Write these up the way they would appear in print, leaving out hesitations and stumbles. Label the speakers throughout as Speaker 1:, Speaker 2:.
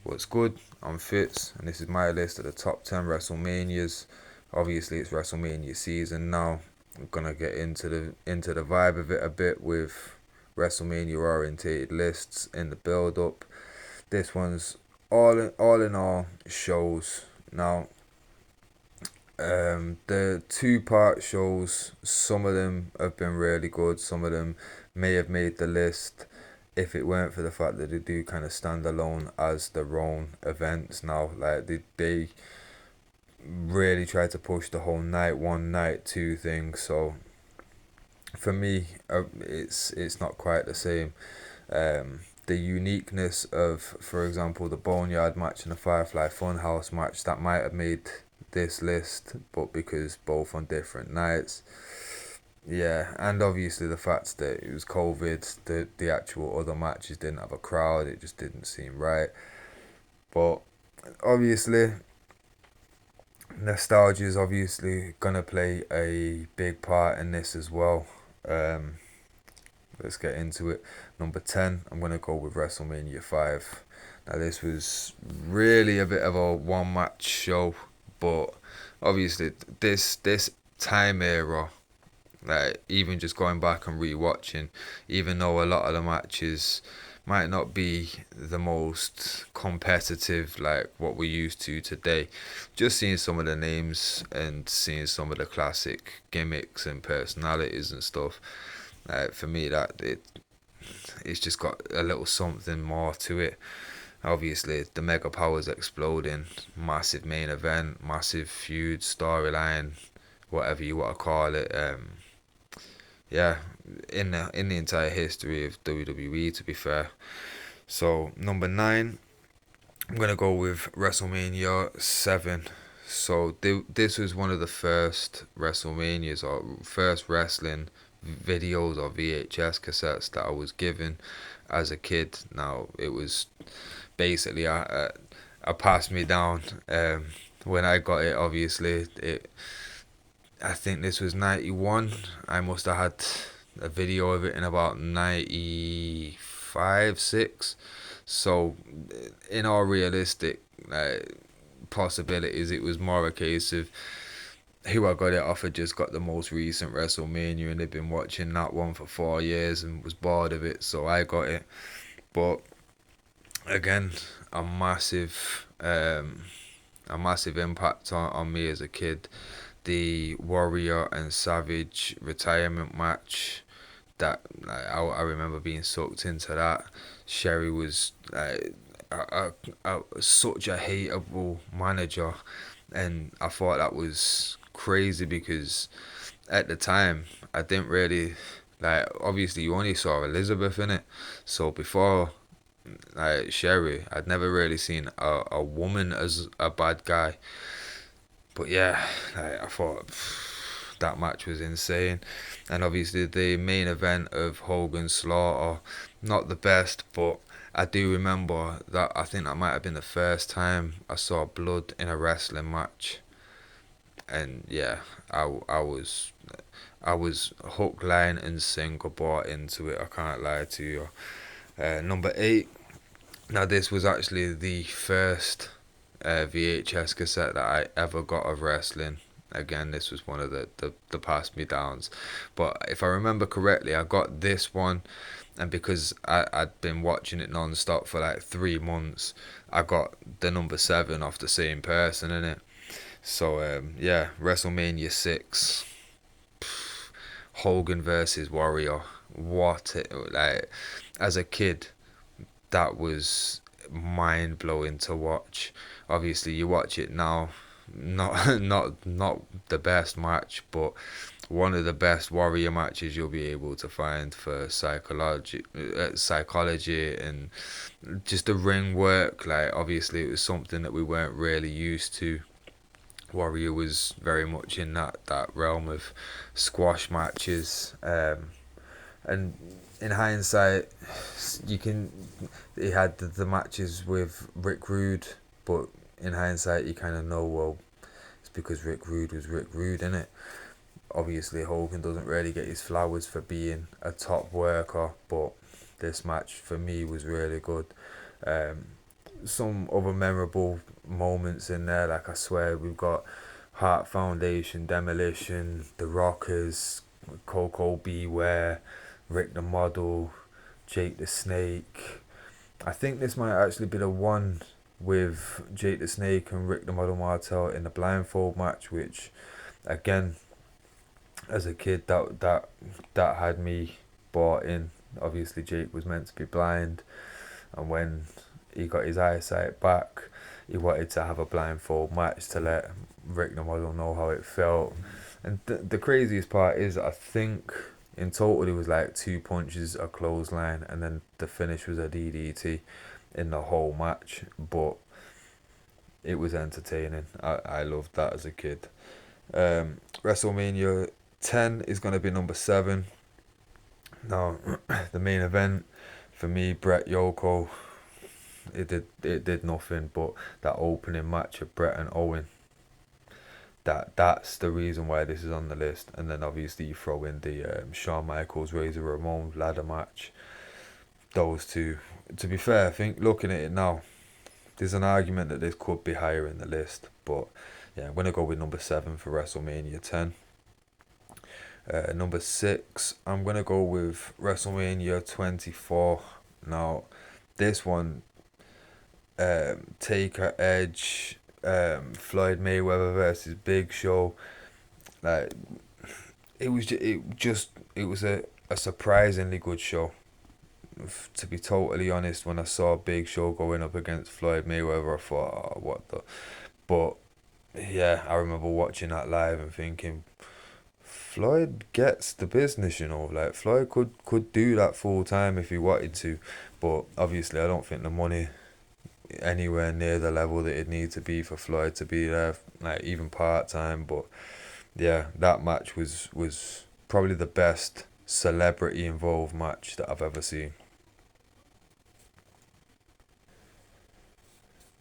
Speaker 1: What's good? I'm Fitz, and this is my list of the top 10 Wrestlemanias. Obviously, it's Wrestlemania season now. I'm gonna get into the vibe of it a bit with Wrestlemania orientated lists in the build up. This one's all in all shows. Now, the two-part shows, some of them have been really good. Some of them may have made the list if it weren't for the fact that they do kind of stand alone as their own events now. Like they really try to push the whole night one, night two thing. So for me, it's not quite the same. The uniqueness of, for example, the Boneyard match and the Firefly Funhouse match that might have made this list, but because both on different nights, yeah, and obviously the fact that it was COVID, the actual other matches didn't have a crowd, it just didn't seem right. But obviously, nostalgia is obviously gonna play a big part in this as well. Um, let's get into it. Number 10, I'm gonna go with WrestleMania 5. Now this was really a bit of a one match show, but obviously this time era, like even just going back and rewatching, even though a lot of the matches might not be the most competitive like what we're used to today, just seeing some of the names and seeing some of the classic gimmicks and personalities and stuff, for me it's just got a little something more to it. Obviously, the Mega Powers exploding, massive main event, massive feud, storyline, whatever you want to call it. Yeah, in the entire history of WWE, to be fair. So number 9, I'm gonna go with WrestleMania 7. So this was one of the first WrestleManias or first wrestling videos or VHS cassettes that I was given as a kid. Now it was basically I passed me down when I got it. Obviously, I think this was 91. I must have had a video of it in about 95, 6. So, in all realistic possibilities, it was more a case of who I got it off had just got the most recent WrestleMania and they've been watching that one for 4 years and was bored of it, so I got it. But again, a massive, a massive impact on me as a kid. The Warrior and Savage retirement match, that like, I remember being sucked into that. Sherry was such a hateable manager, and I thought that was crazy because at the time I didn't really like. Obviously, you only saw Elizabeth in it, so before like Sherry, I'd never really seen a woman as a bad guy. But yeah, I thought that match was insane. And obviously the main event of Hogan Slaughter, not the best, but I do remember that I think that might have been the first time I saw blood in a wrestling match. And yeah, I was hook, line, and sinker bought into it. I can't lie to you. Number 8. Now this was actually the first VHS cassette that I ever got of wrestling. Again, this was one of the pass me downs. But if I remember correctly, I got this one, and because I'd been watching it non stop for like 3 months, I got the number 7 off the same person in it. So, yeah, WrestleMania 6, Hogan versus Warrior. What it, like, as a kid, that was mind blowing to watch. Obviously, you watch it now, not not the best match, but one of the best Warrior matches you'll be able to find for psychology and just the ring work. Like obviously, it was something that we weren't really used to. Warrior was very much in that realm of squash matches, and in hindsight, you can he had the matches with Rick Rude, but in hindsight, you kind of know, well, it's because Rick Rude was Rick Rude, innit? Obviously, Hogan doesn't really get his flowers for being a top worker, but this match for me was really good. Um, some other memorable moments in there. Like I swear, we've got Heart Foundation, Demolition, The Rockers, Coco Beware, Rick the Model, Jake the Snake. I think this might actually be the one with Jake the Snake and Rick the Model Martel in the blindfold match, which again, as a kid, that had me bought in. Obviously, Jake was meant to be blind, and when he got his eyesight back, he wanted to have a blindfold match to let Rick the Model know how it felt. And the craziest part is, I think in total it was like two punches, a clothesline, and then the finish was a DDT in the whole match. But it was entertaining. I loved that as a kid. WrestleMania 10 is going to be number 7. Now, the main event for me, Brett Yoko, it did nothing, but that opening match of Brett and Owen, that's the reason why this is on the list. And then obviously you throw in the Shawn Michaels Razor Ramon ladder match. Those two. To be fair, I think looking at it now, there's an argument that this could be higher in the list, but yeah, I'm gonna go with number 7 for WrestleMania 10. Number 6, I'm gonna go with WrestleMania 24. Now, this one, Taker, Edge, Floyd Mayweather versus Big Show. Like it was a surprisingly good show. To be totally honest, when I saw Big Show going up against Floyd Mayweather, I thought, oh, what the? But yeah, I remember watching that live and thinking, Floyd gets the business, you know. Like Floyd could do that full time if he wanted to, but obviously I don't think the money anywhere near the level that it needs to be for Floyd to be there, like even part time. But yeah, that match was probably the best celebrity involved match that I've ever seen.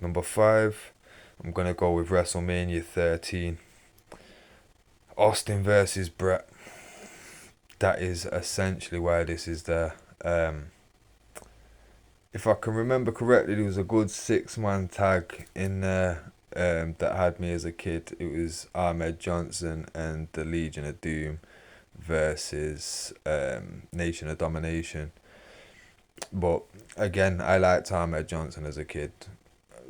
Speaker 1: Number 5, I'm gonna go with WrestleMania 13. Austin versus Brett. That is essentially why this is there. If I can remember correctly, there was a good 6-man tag in there that had me as a kid. It was Ahmed Johnson and the Legion of Doom versus Nation of Domination. But again, I liked Ahmed Johnson as a kid.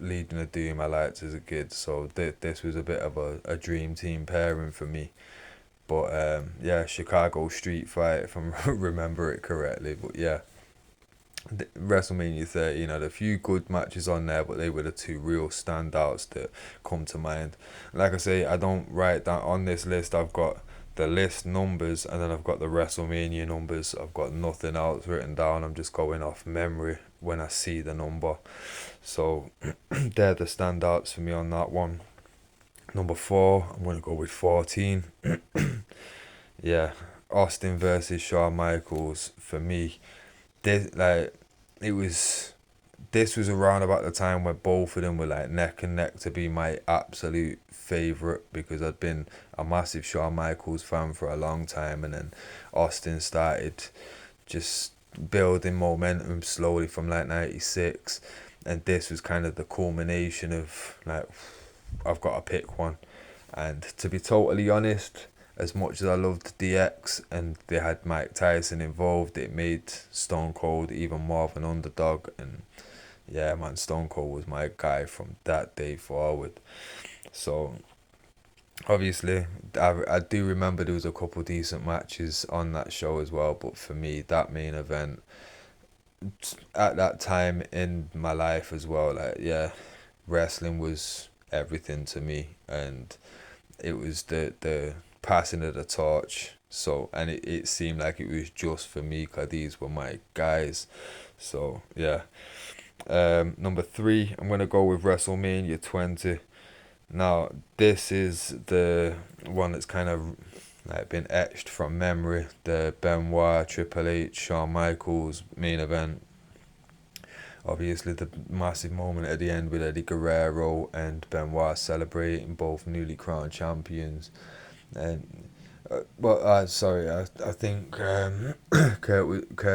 Speaker 1: Legion of Doom I liked as a kid, so this was a bit of a dream team pairing for me. But yeah, Chicago Street Fight, if I remember it correctly. But yeah, WrestleMania 30, you know, the few good matches on there, but they were the two real standouts that come to mind. Like I say, I don't write down on this list. I've got the list numbers and then I've got the WrestleMania numbers. I've got nothing else written down. I'm just going off memory when I see the number. So they're the standouts for me on that one. Number 4, I'm gonna go with 14. Yeah, Austin versus Shawn Michaels for me. This like it was this was around about the time where both of them were like neck and neck to be my absolute favorite, because I'd been a massive Shawn Michaels fan for a long time, and then Austin started just building momentum slowly from like 96, and this was kind of the culmination of like, I've got to pick one. And to be totally honest, as much as I loved DX and they had Mike Tyson involved, it made Stone Cold even more of an underdog. And yeah, man, Stone Cold was my guy from that day forward. So obviously, I do remember there was a couple decent matches on that show as well. But for me, that main event at that time in my life as well, like yeah, wrestling was everything to me, and it was the passing of the torch. So, and it seemed like it was just for me because these were my guys. So yeah. Number 3, I'm gonna go with WrestleMania 20. Now this is the one that's kind of like been etched from memory. The Benoit, Triple H, Shawn Michaels main event. Obviously, the massive moment at the end with Eddie Guerrero and Benoit celebrating, both newly crowned champions. And sorry, I think Kurt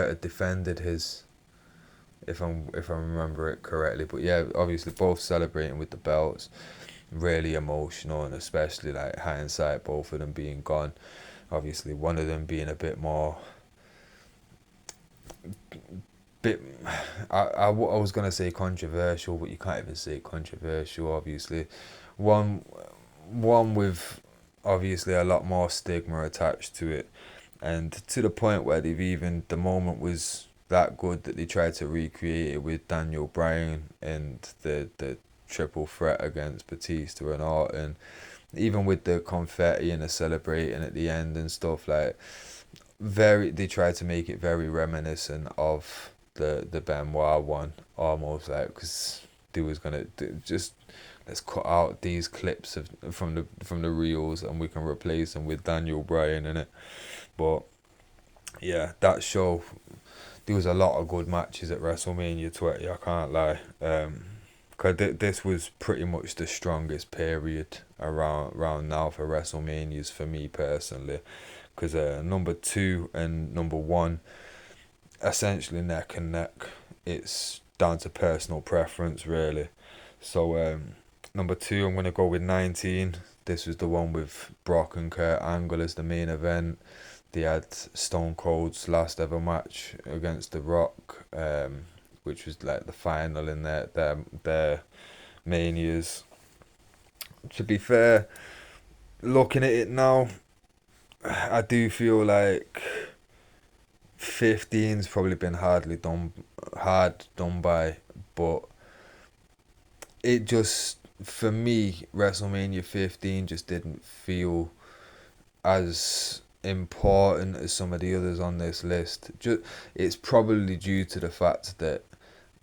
Speaker 1: had defended his if I remember it correctly. But yeah, obviously both celebrating with the belts, really emotional, and especially like hindsight, both of them being gone. Obviously, one of them being a bit more, bit. I was gonna say controversial, but you can't even say controversial. Obviously, one one with obviously a lot more stigma attached to it, and to the point where they've even the moment was that good that they tried to recreate it with Daniel Bryan and the triple threat against Batista and Orton, even with the confetti and the celebrating at the end and stuff like very they tried to make it very reminiscent of the Benoit one, almost like because they was gonna just let's cut out these clips of from the reels and we can replace them with Daniel Bryan in it. But yeah, that show, there was a lot of good matches at WrestleMania 20. I can't lie. Cause this was pretty much the strongest period around now for WrestleManias for me personally. Cause number two and number one essentially neck and neck. It's down to personal preference really. So number two, I'm gonna go with 19. This was the one with Brock and Kurt Angle as the main event. They had Stone Cold's last ever match against The Rock, which was like the final in their manias. To be fair, looking at it now, I do feel like 15's probably been hard done by, but it just for me WrestleMania 15 just didn't feel as important as some of the others on this list. Just it's probably due to the fact that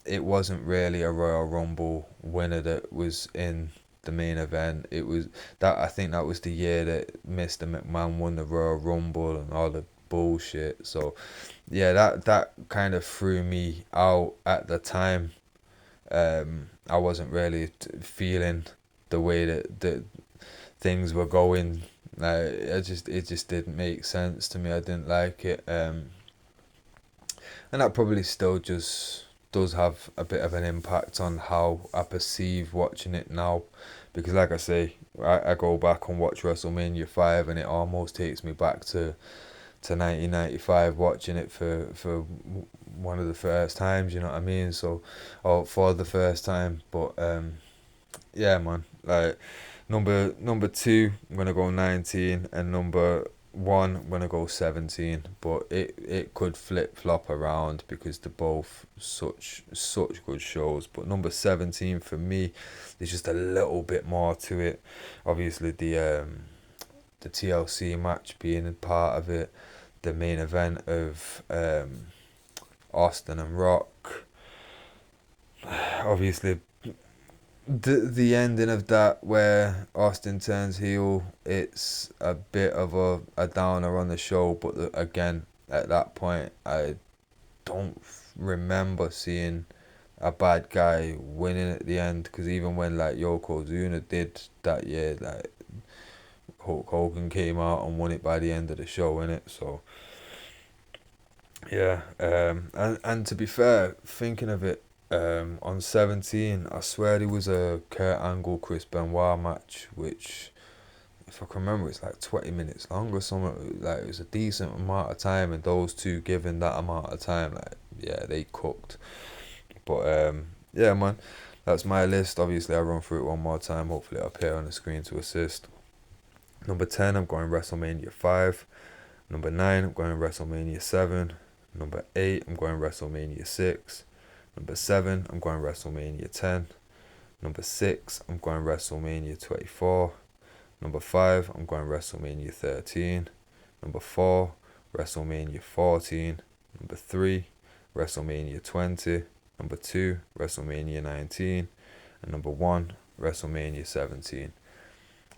Speaker 1: it wasn't really a Royal Rumble winner that was in the main event. It was that I think that was the year that Mr. McMahon won the Royal Rumble and all the bullshit. So yeah, that kind of threw me out at the time. I wasn't really feeling the way that things were going. It just didn't make sense to me. I didn't like it. And that probably still just does have a bit of an impact on how I perceive watching it now, because like I say, I go back and watch WrestleMania 5 and it almost takes me back to 1995 watching it for one of the first times, you know what I mean? So, or for the first time. But yeah, man, like number two, I'm gonna go 19, and number one, I'm gonna go 17. But it could flip flop around because they're both such good shows. But number 17 for me, there's just a little bit more to it. Obviously, the TLC match being a part of it, the main event of Austin and Rock. Obviously, the ending of that where Austin turns heel, it's a bit of a downer on the show. But again, at that point, I don't remember seeing a bad guy winning at the end. Because even when like Yokozuna did that year, like Hulk Hogan came out and won it by the end of the show, innit? So yeah, and to be fair, thinking of it, on 17, I swear there was a Kurt Angle Chris Benoit match, which if I can remember, it's like 20 minutes long or something. Like it was a decent amount of time, and those two given that amount of time, like yeah, they cooked. But yeah, man, that's my list. Obviously, I'll run through it one more time. Hopefully, it'll appear on the screen to assist. Number 10, I'm going WrestleMania 5. Number 9, I'm going WrestleMania 7. Number 8, I'm going WrestleMania 6. Number 7, I'm going WrestleMania 10. Number 6, I'm going WrestleMania 24. Number 5, I'm going WrestleMania 13. Number 4, WrestleMania 14. Number 3, WrestleMania 20. Number 2, WrestleMania 19. And number 1, WrestleMania 17.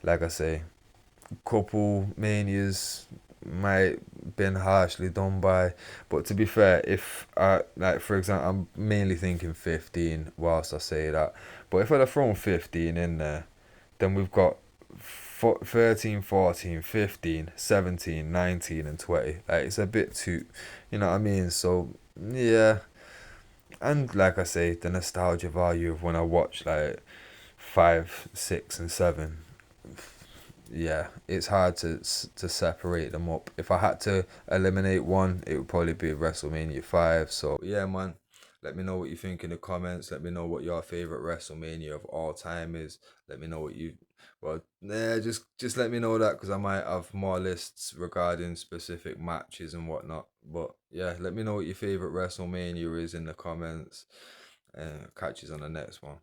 Speaker 1: Like I say, couple manias might been harshly done by, but to be fair, if I like for example, I'm mainly thinking 15 whilst I say that, but if I'd have thrown 15 in there, then we've got 13, 14, 15, 17, 19 and 20. Like it's a bit too, you know what I mean? So yeah, And like I say, the nostalgia value of when I watch like 5, 6, and 7. Yeah, it's hard to separate them up. If I had to eliminate one, it would probably be WrestleMania 5. So yeah, man, let me know what you think in the comments. Let me know what your favorite WrestleMania of all time is. Let me know what you. Well, nah, just let me know that because I might have more lists regarding specific matches and whatnot. But yeah, let me know what your favorite WrestleMania is in the comments. Catch you on the next one.